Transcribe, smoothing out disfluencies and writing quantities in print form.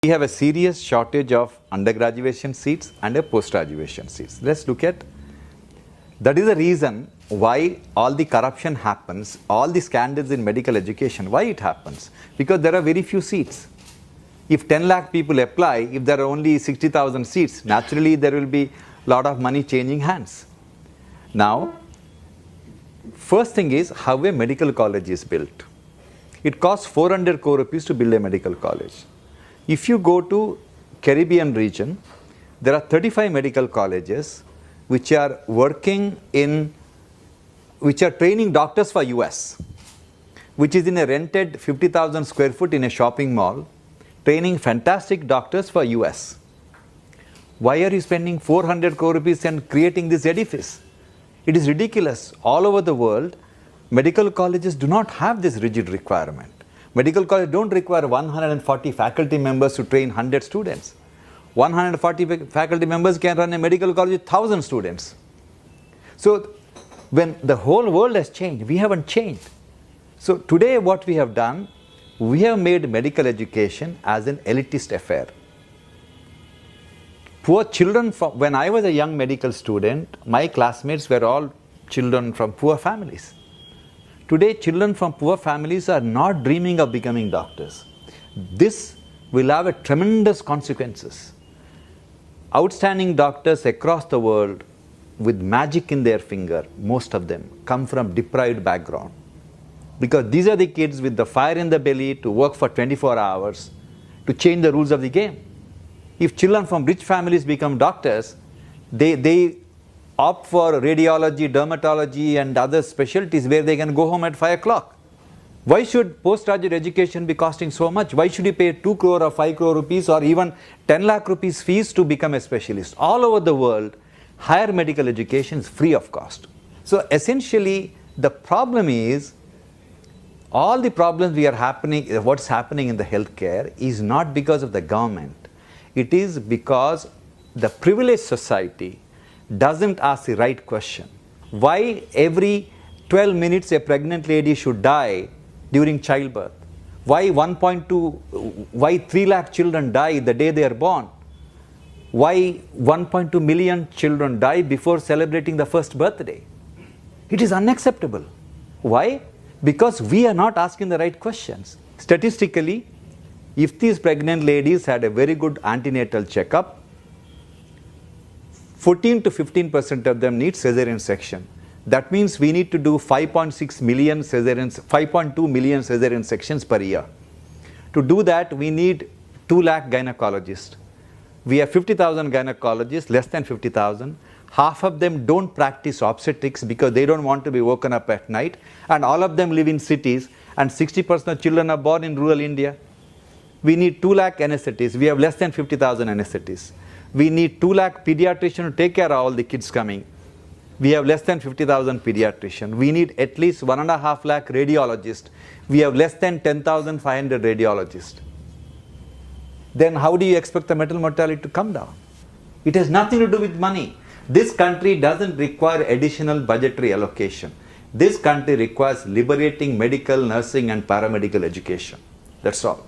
We have a serious shortage of undergraduation seats and a post-graduation seats. Let's look at, that is the reason why all the corruption happens, all the scandals in medical education, why it happens? Because there are very few seats. If 10 lakh people apply, if there are only 60,000 seats, naturally there will be a lot of money changing hands. Now, first thing is how a medical college is built. It costs 400 crore rupees to build a medical college. If you go to Caribbean region, there are 35 medical colleges which are working in, which are training doctors for US, which is in a rented 50,000 square foot in a shopping mall, training fantastic doctors for US. Why are you spending 400 crore rupees and creating this edifice? It is ridiculous. All over the world, medical colleges do not have this rigid requirement. Medical colleges don't require 140 faculty members to train 100 students. 140 faculty members can run a medical college with 1,000 students. So when the whole world has changed, we haven't changed. So today what we have done, we have made medical education as an elitist affair. Poor children, when I was a young medical student, my classmates were all children from poor families. Today, children from poor families are not dreaming of becoming doctors. This will have a tremendous consequences. Outstanding doctors across the world with magic in their finger, most of them come from deprived background. Because these are the kids with the fire in the belly to work for 24 hours to change the rules of the game. If children from rich families become doctors, they opt for radiology, dermatology and other specialties where they can go home at 5 o'clock. Why should postgraduate education be costing so much? Why should you pay 2 crore or 5 crore rupees or even 10 lakh rupees fees to become a specialist? All over the world, higher medical education is free of cost. So essentially, the problem is, all the problems what's happening in the healthcare is not because of the government. It is because the privileged society doesn't ask the right question. Why every 12 minutes a pregnant lady should die during childbirth? Why 3 lakh children die the day they are born? Why 1.2 million children die before celebrating the first birthday? It is unacceptable. Why? Because we are not asking the right questions. Statistically, if these pregnant ladies had a very good antenatal checkup, 14 to 15% of them need cesarean section. That means we need to do 5.6 million cesareans, 5.2 million cesarean sections per year. To do that, we need 2 lakh gynecologists. We have 50,000 gynecologists, less than 50,000. Half of them don't practice obstetrics because they don't want to be woken up at night. And all of them live in cities. And 60% of children are born in rural India. We need 2 lakh anesthetists. We have less than 50,000 anesthetists. We need 2 lakh pediatricians to take care of all the kids coming. We have less than 50,000 pediatricians. We need at least 1.5 lakh radiologists. We have less than 10,500 radiologists. Then how do you expect the maternal mortality to come down? It has nothing to do with money. This country doesn't require additional budgetary allocation. This country requires liberating medical, nursing and paramedical education. That's all.